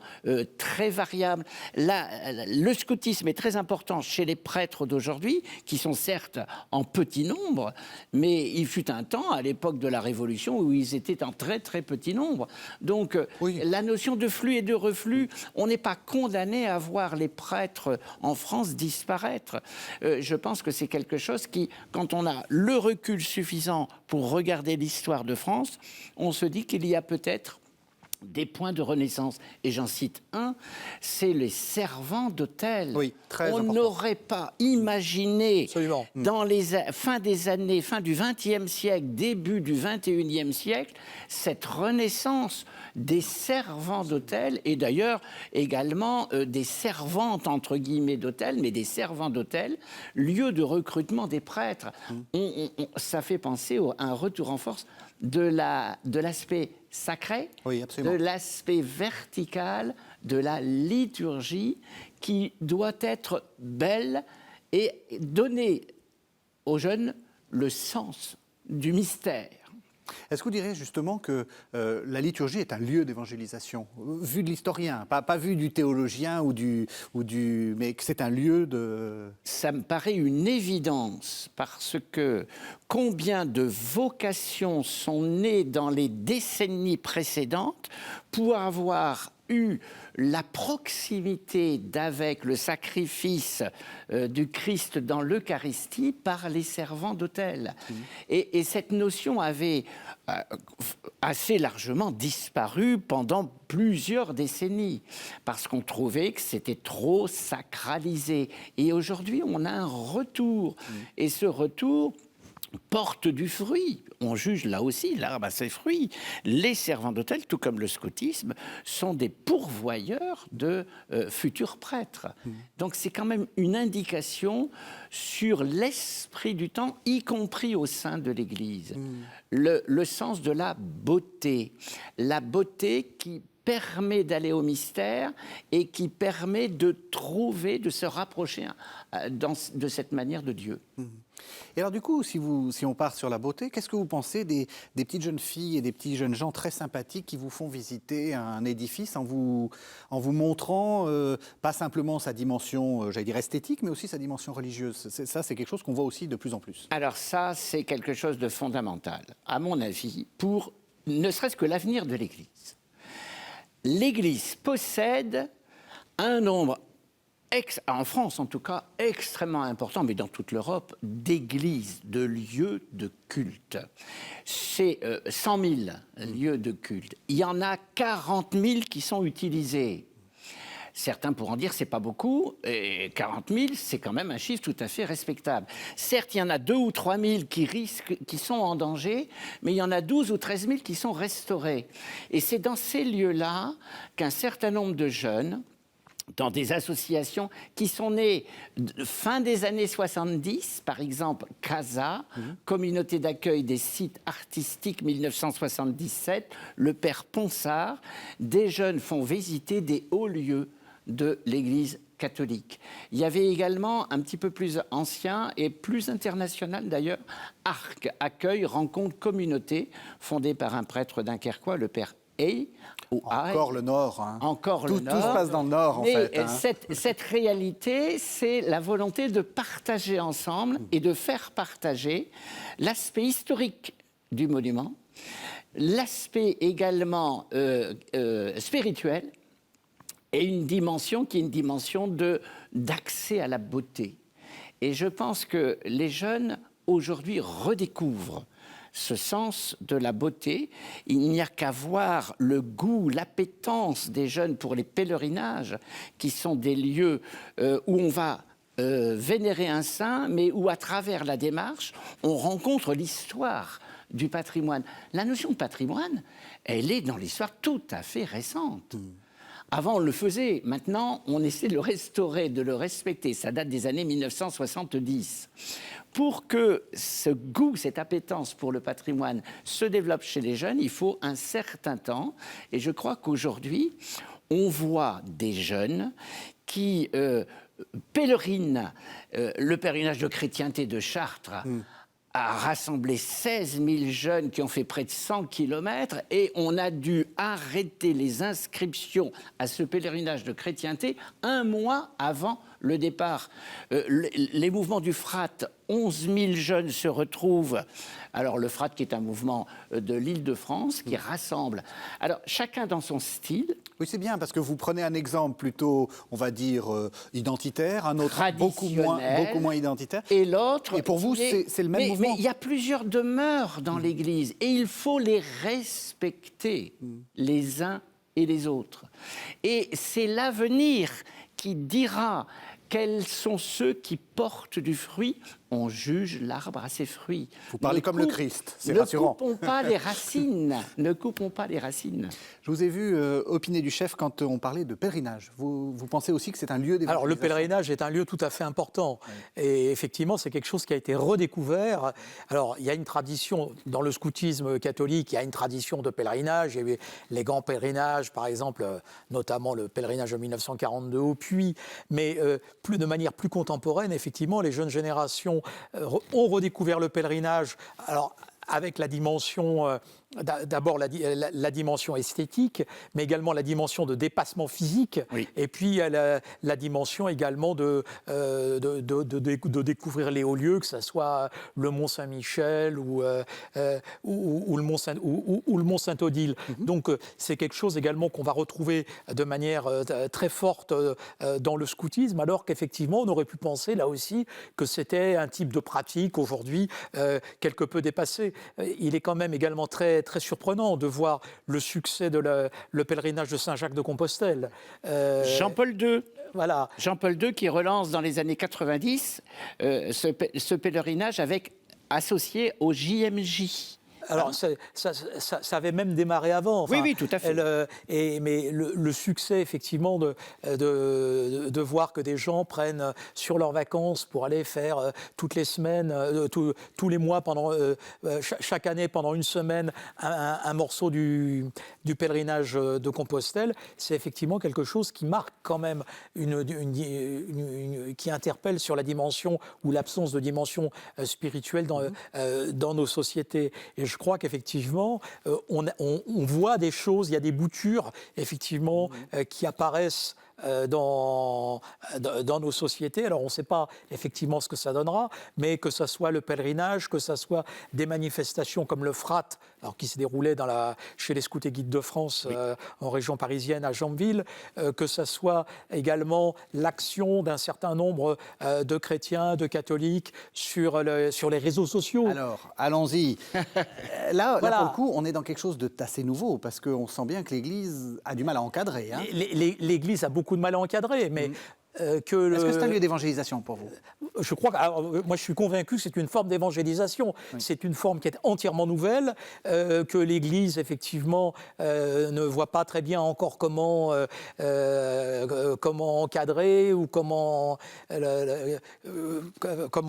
Speaker 2: très variables. Là, le scoutisme est très important chez les prêtres d'aujourd'hui, qui sont certes en petit nombre, mais il fut un temps, à l'époque de la Révolution, où ils étaient en très très petit nombre. Donc, oui. La notion de flux et de reflux, on n'est pas condamné à voir les prêtres en France disparaître. Je pense que c'est quelque chose qui, quand on a le recul suffisant pour regarder l'histoire de France, on se dit qu'il y a peut-être des points de renaissance. Et j'en cite un, c'est les servants d'hôtel.
Speaker 1: Oui, très important.
Speaker 2: On n'aurait pas imaginé,
Speaker 3: absolument,
Speaker 2: dans les fin du XXe siècle, début du XXIe siècle, cette renaissance des servants d'hôtel, et d'ailleurs également des servantes, entre guillemets, d'hôtel, mais des servants d'hôtel, lieu de recrutement des prêtres. Ça fait penser à un retour en force de l'aspect sacré,
Speaker 1: Oui, absolument.
Speaker 2: de l'aspect vertical de la liturgie qui doit être belle et donner aux jeunes le sens du mystère.
Speaker 1: Est-ce que vous direz justement que la liturgie est un lieu d'évangélisation, vu de l'historien, pas vu du théologien mais que c'est un lieu de...
Speaker 2: Ça me paraît une évidence parce que combien de vocations sont nées dans les décennies précédentes pour avoir eu la proximité d'avec le sacrifice du Christ dans l'Eucharistie par les servants d'autel. Et cette notion avait assez largement disparu pendant plusieurs décennies parce qu'on trouvait que c'était trop sacralisé. Et aujourd'hui, on a un retour. Et ce retour porte du fruit. On juge là aussi l'arbre à ses fruits. Les servants d'autel, tout comme le scoutisme, sont des pourvoyeurs de futurs prêtres. Donc c'est quand même une indication sur l'esprit du temps, y compris au sein de l'Église. Le sens de la beauté qui permet d'aller au mystère et qui permet de trouver, de se rapprocher de cette manière de Dieu.
Speaker 1: Et alors du coup, si on part sur la beauté, qu'est-ce que vous pensez des petites jeunes filles et des petits jeunes gens très sympathiques qui vous font visiter un édifice en vous montrant pas simplement sa dimension, j'allais dire esthétique, mais aussi sa dimension religieuse? Ça, c'est quelque chose qu'on voit aussi de plus en plus.
Speaker 2: Alors ça, c'est quelque chose de fondamental, à mon avis, pour ne serait-ce que l'avenir de l'Église. L'Église possède un nombre, en France en tout cas, extrêmement important, mais dans toute l'Europe, d'églises, de lieux de culte. C'est 100 000 lieux de culte. Il y en a 40 000 qui sont utilisés. Certains pourront dire que ce n'est pas beaucoup, et 40 000, c'est quand même un chiffre tout à fait respectable. Certes, il y en a 2 ou 3 000 qui sont en danger, mais il y en a 12 ou 13 000 qui sont restaurés. Et c'est dans ces lieux-là qu'un certain nombre de jeunes, dans des associations qui sont nées fin des années 70, par exemple CASA, Communauté d'accueil des sites artistiques 1977, le père Ponsard, des jeunes font visiter des hauts lieux de l'Église catholique. Il y avait également, un petit peu plus ancien et plus international d'ailleurs, ARC, Accueil, Rencontre, Communauté, fondé par un prêtre dunkerquois, le père Hey.
Speaker 1: Encore le Nord. Hein.
Speaker 2: Encore le Nord.
Speaker 1: Tout se passe dans le Nord, en fait. Hein.
Speaker 2: Cette réalité, c'est la volonté de partager ensemble et de faire partager l'aspect historique du monument, l'aspect également spirituel, et une dimension qui est une dimension d'accès à la beauté. Et je pense que les jeunes, aujourd'hui, redécouvrent ce sens de la beauté. Il n'y a qu'à voir le goût, l'appétence des jeunes pour les pèlerinages, qui sont des lieux où on va vénérer un saint, mais où, à travers la démarche, on rencontre l'histoire du patrimoine. La notion de patrimoine, elle est dans l'histoire tout à fait récente. Avant, on le faisait. Maintenant, on essaie de le restaurer, de le respecter. Ça date des années 1970. Pour que ce goût, cette appétence pour le patrimoine se développe chez les jeunes, il faut un certain temps. Et je crois qu'aujourd'hui, on voit des jeunes qui pèlerinent. Le pèlerinage de chrétienté de Chartres a rassemblé 16 000 jeunes qui ont fait près de 100 kilomètres et on a dû arrêter les inscriptions à ce pèlerinage de chrétienté 1 mois avant le départ. Les mouvements du FRAT, 11 000 jeunes se retrouvent. Alors le FRAT qui est un mouvement de l'Île-de-France qui rassemble. Alors chacun dans son style.
Speaker 1: Oui, c'est bien parce que vous prenez un exemple plutôt, on va dire, identitaire, un autre beaucoup moins identitaire.
Speaker 2: Et l'autre...
Speaker 1: Et pour vous, c'est le même mouvement.
Speaker 2: Mais il y a plusieurs demeures dans l'Église et il faut les respecter les uns et les autres. Et c'est l'avenir qui dira quels sont ceux qui portent du fruit? On juge l'arbre à ses fruits.
Speaker 1: Vous parlez comme le Christ, c'est rassurant.
Speaker 2: Ne coupons pas les racines. Ne coupons pas les racines.
Speaker 1: Je vous ai vu opiner du chef quand on parlait de pèlerinage. Vous pensez aussi que c'est un lieu d'évangélisation?
Speaker 3: Alors le pèlerinage est un lieu tout à fait important. Oui. Et effectivement, c'est quelque chose qui a été redécouvert. Alors il y a une tradition, dans le scoutisme catholique, il y a une tradition de pèlerinage. Il y a eu les grands pèlerinages, par exemple, notamment le pèlerinage de 1942 au Puy. Mais de manière plus contemporaine, effectivement, les jeunes générations ont redécouvert le pèlerinage. Alors, avec la dimension, d'abord la dimension esthétique, mais également la dimension de dépassement physique, oui. Et puis la dimension également de découvrir les hauts lieux, que ce soit le Mont Saint-Michel ou le Mont Saint-Odile. Mm-hmm. Donc c'est quelque chose également qu'on va retrouver de manière très forte dans le scoutisme, alors qu'effectivement on aurait pu penser là aussi que c'était un type de pratique aujourd'hui quelque peu dépassé. Il est quand même également très surprenant de voir le succès de le pèlerinage de Saint-Jacques de Compostelle.
Speaker 2: Jean-Paul II.
Speaker 3: Voilà.
Speaker 2: Jean-Paul II qui relance dans les années 90 ce pèlerinage associé au JMJ.
Speaker 3: Alors, ça avait même démarré avant. Enfin,
Speaker 2: oui, tout à fait.
Speaker 3: Mais le succès, effectivement, de voir que des gens prennent sur leurs vacances pour aller faire toutes les semaines, tous les mois, chaque année, pendant une semaine, un morceau du pèlerinage de Compostelle, c'est effectivement quelque chose qui marque quand même, qui interpelle sur la dimension ou l'absence de dimension spirituelle dans nos sociétés. Et je crois qu'effectivement, on voit des choses, il y a des boutures, effectivement, qui apparaissent dans nos sociétés. Alors, on ne sait pas effectivement ce que ça donnera, mais que ce soit le pèlerinage, que ce soit des manifestations comme le FRAT, alors, qui s'est déroulé chez les Scouts et Guides de France, oui. En région parisienne, à Jambeville, que ce soit également l'action d'un certain nombre de chrétiens, de catholiques sur les réseaux sociaux.
Speaker 1: Alors, allons-y. Là, pour le coup, on est dans quelque chose d'assez nouveau, parce qu'on sent bien que l'Église a du mal à encadrer. Hein.
Speaker 3: L'Église a beaucoup de mal à encadrer, mais...
Speaker 1: Est-ce que c'est un lieu d'évangélisation pour vous?
Speaker 3: Je crois moi, je suis convaincu que c'est une forme d'évangélisation. Oui. C'est une forme qui est entièrement nouvelle, que l'Église, effectivement, ne voit pas très bien encore comment encadrer ou comment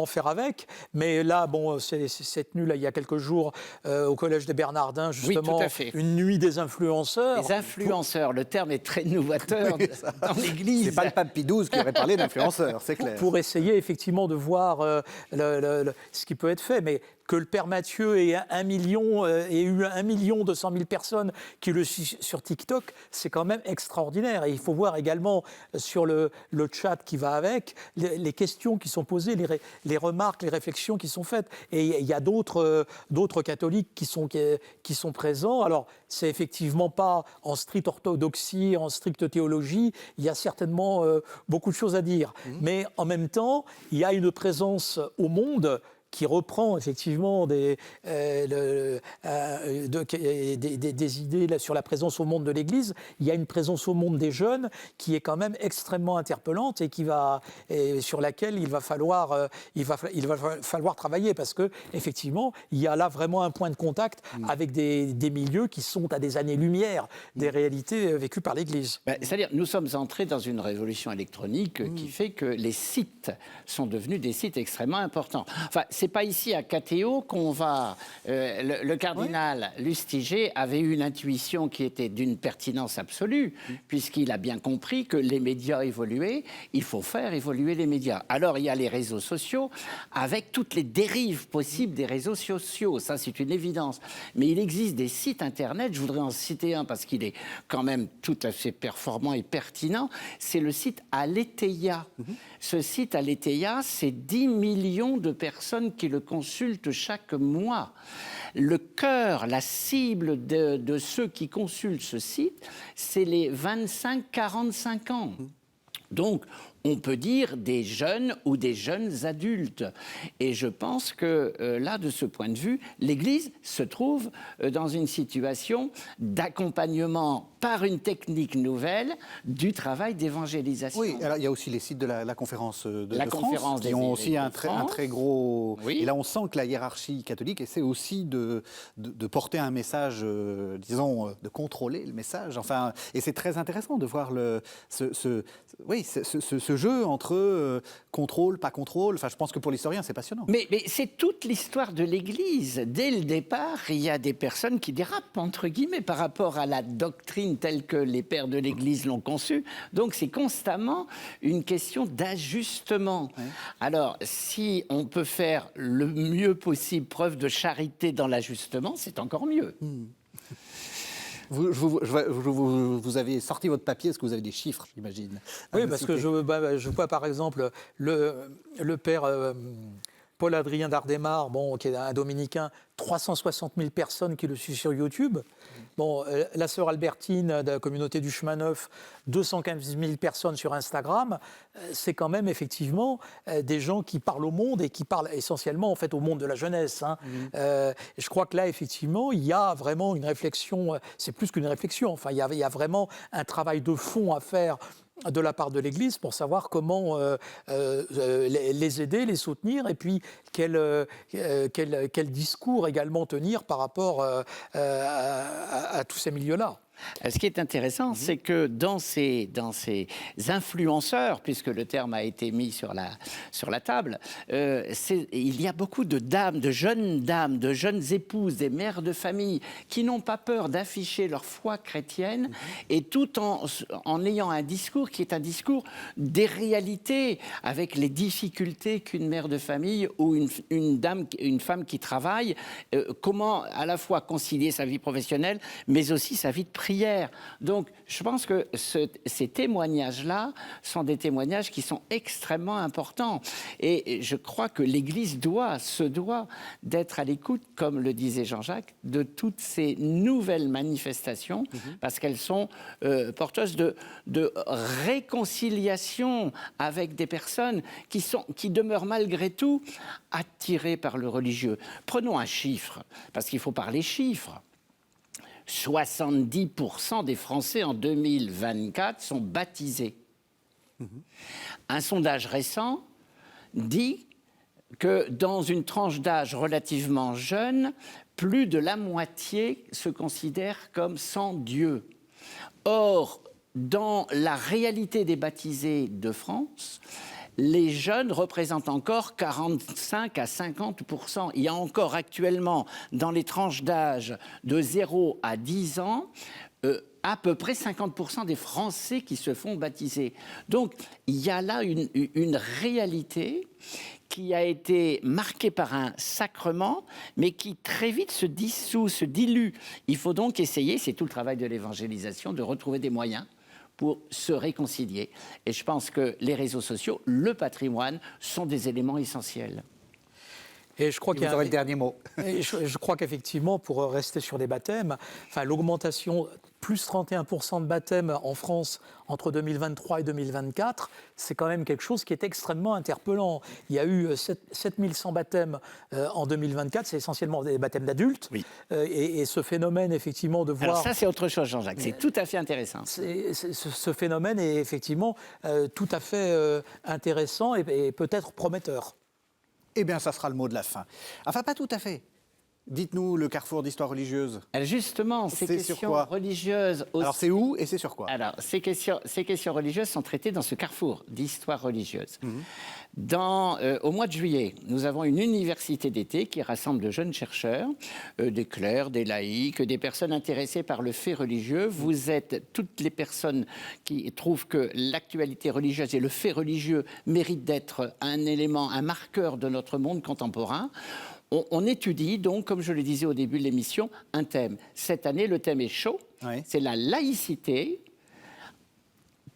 Speaker 3: faire avec. Mais là, bon, c'est tenu là, il y a quelques jours au Collège des Bernardins, justement, oui, une nuit des influenceurs.
Speaker 2: Les influenceurs, le terme est très novateur dans l'Église.
Speaker 1: C'est pas le pape Pie XII qui aurait parlé d'influenceurs, c'est clair.
Speaker 3: Pour essayer effectivement de voir ce qui peut être fait, mais que le Père Mathieu ait eu 1 200 000 personnes qui le suivent sur TikTok, c'est quand même extraordinaire. Et il faut voir également sur le chat qui va avec, les questions qui sont posées, les remarques, les réflexions qui sont faites. Et il y a d'autres catholiques qui sont présents. Alors, c'est effectivement pas en stricte orthodoxie, en stricte théologie. Il y a certainement beaucoup de choses à dire. Mais en même temps, il y a une présence au monde qui reprend effectivement des idées là, sur la présence au monde de l'Église. Il y a une présence au monde des jeunes qui est quand même extrêmement interpellante et sur laquelle il va falloir travailler, parce que effectivement il y a là vraiment un point de contact avec des milieux qui sont à des années-lumière des réalités vécues par l'Église.
Speaker 2: C'est-à-dire, nous sommes entrés dans une révolution électronique qui fait que les sites sont devenus des sites extrêmement importants. Enfin, c'est pas ici à Catéo qu'on va... le cardinal Lustiger avait eu une intuition qui était d'une pertinence absolue, puisqu'il a bien compris que les médias évoluaient, il faut faire évoluer les médias. Alors, il y a les réseaux sociaux, avec toutes les dérives possibles des réseaux sociaux, ça c'est une évidence. Mais il existe des sites internet, je voudrais en citer un parce qu'il est quand même tout à fait performant et pertinent, c'est le site Aletheia. Ce site Aletheia, c'est 10 millions de personnes qui le consultent chaque mois. Le cœur, la cible de ceux qui consultent ce site, c'est les 25-45 ans. Donc, on peut dire des jeunes ou des jeunes adultes. Et je pense que là, de ce point de vue, l'Église se trouve dans une situation d'accompagnement par une technique nouvelle du travail d'évangélisation.
Speaker 1: Oui, alors il y a aussi les sites de la conférence de
Speaker 2: La
Speaker 1: France
Speaker 2: conférence
Speaker 1: qui
Speaker 2: des
Speaker 1: ont
Speaker 2: évêques
Speaker 1: aussi
Speaker 2: de
Speaker 1: un
Speaker 2: France.
Speaker 1: très gros...
Speaker 2: Oui.
Speaker 1: Et là, on sent que la hiérarchie catholique essaie aussi de porter un message, disons, de contrôler le message. Enfin, et c'est très intéressant de voir ce jeu entre contrôle, pas contrôle. Enfin, je pense que pour l'historien, c'est passionnant.
Speaker 2: Mais c'est toute l'histoire de l'Église. Dès le départ, il y a des personnes qui dérapent, entre guillemets, par rapport à la doctrine telle que les pères de l'Église l'ont conçue. Donc, c'est constamment une question d'ajustement. Ouais. Alors, si on peut faire le mieux possible preuve de charité dans l'ajustement, c'est encore mieux.
Speaker 1: Vous avez sorti votre papier, est-ce que vous avez des chiffres, j'imagine?
Speaker 3: Oui, parce que je vois par exemple le père Paul-Adrien Dardemar, qui est un dominicain, 360 000 personnes qui le suivent sur YouTube. Bon, la sœur Albertine de la communauté du Chemin Neuf, 215 000 personnes sur Instagram. C'est quand même effectivement des gens qui parlent au monde et qui parlent essentiellement en fait au monde de la jeunesse. Hein. Je crois que là, effectivement, il y a vraiment une réflexion, c'est plus qu'une réflexion, enfin, il y a vraiment un travail de fond à faire de la part de l'Église pour savoir comment les aider, les soutenir et puis quel discours également tenir par rapport à tous ces milieux-là.
Speaker 2: Ce qui est intéressant, c'est que dans ces influenceurs, puisque le terme a été mis sur la table, il y a beaucoup de dames, de jeunes épouses, des mères de famille, qui n'ont pas peur d'afficher leur foi chrétienne, et tout en ayant un discours qui est un discours des réalités, avec les difficultés qu'une mère de famille ou une femme qui travaille, comment à la fois concilier sa vie professionnelle, mais aussi sa vie de prière. Donc, je pense que ces témoignages-là sont des témoignages qui sont extrêmement importants. Et je crois que l'Église se doit d'être à l'écoute, comme le disait Jean-Jacques, de toutes ces nouvelles manifestations, parce qu'elles sont porteuses de réconciliation avec des personnes qui demeurent malgré tout attirées par le religieux. Prenons un chiffre, parce qu'il faut parler chiffres. 70% des Français en 2024 sont baptisés. Un sondage récent dit que dans une tranche d'âge relativement jeune, plus de la moitié se considère comme sans Dieu. Or, dans la réalité des baptisés de France, les jeunes représentent encore 45 à 50%. Il y a encore actuellement, dans les tranches d'âge de 0 à 10 ans, à peu près 50% des Français qui se font baptiser. Donc, il y a là une réalité qui a été marquée par un sacrement, mais qui très vite se dissout, se dilue. Il faut donc essayer, c'est tout le travail de l'évangélisation, de retrouver des moyens pour se réconcilier. Et je pense que les réseaux sociaux, le patrimoine, sont des éléments essentiels.
Speaker 3: Et je crois
Speaker 1: vous aurez le dernier mot.
Speaker 3: Je crois qu'effectivement, pour rester sur les baptêmes, l'augmentation, plus 31% de baptêmes en France entre 2023 et 2024, c'est quand même quelque chose qui est extrêmement interpellant. Il y a eu 7100 baptêmes en 2024, c'est essentiellement des baptêmes d'adultes. Oui. Et ce phénomène, effectivement, de voir...
Speaker 2: Alors ça, c'est autre chose, Jean-Jacques, c'est tout à fait intéressant.
Speaker 3: Ce phénomène est effectivement tout à fait intéressant et peut-être prometteur.
Speaker 1: Eh bien, ça sera le mot de la fin. Enfin, pas tout à fait. Dites-nous le carrefour d'histoire religieuse.
Speaker 2: Alors justement, ces questions religieuses...
Speaker 1: Alors, c'est où et c'est sur quoi?
Speaker 2: Alors, ces questions religieuses sont traitées dans ce carrefour d'histoire religieuse. Au mois de juillet, nous avons une université d'été qui rassemble de jeunes chercheurs, des clercs, des laïcs, des personnes intéressées par le fait religieux. Vous êtes toutes les personnes qui trouvent que l'actualité religieuse et le fait religieux méritent d'être un élément, un marqueur de notre monde contemporain. On étudie donc, comme je le disais au début de l'émission, un thème. Cette année, le thème est chaud, c'est la laïcité,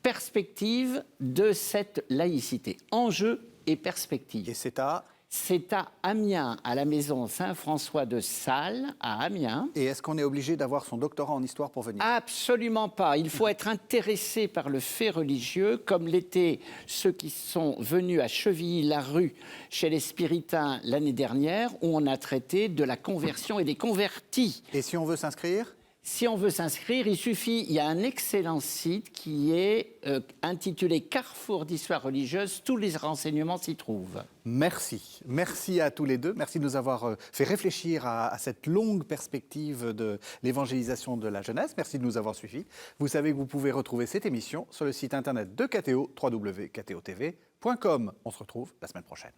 Speaker 2: perspective de cette laïcité, enjeu et perspective.
Speaker 1: Et c'est à
Speaker 2: C'est à Amiens, à la maison Saint-François de Sales, à Amiens.
Speaker 1: Et est-ce qu'on est obligé d'avoir son doctorat en histoire pour venir?
Speaker 2: Absolument pas. Il faut être intéressé par le fait religieux, comme l'étaient ceux qui sont venus à Chevilly-la-Rue chez les Spiritains l'année dernière, où on a traité de la conversion et des convertis.
Speaker 1: Et si on veut s'inscrire?
Speaker 2: Si on veut s'inscrire, il y a un excellent site qui est intitulé Carrefour d'histoire religieuse. Tous les renseignements s'y trouvent.
Speaker 1: Merci. Merci à tous les deux. Merci de nous avoir fait réfléchir à cette longue perspective de l'évangélisation de la jeunesse. Merci de nous avoir suivis. Vous savez que vous pouvez retrouver cette émission sur le site internet de KTO, www.ktotv.com. On se retrouve la semaine prochaine.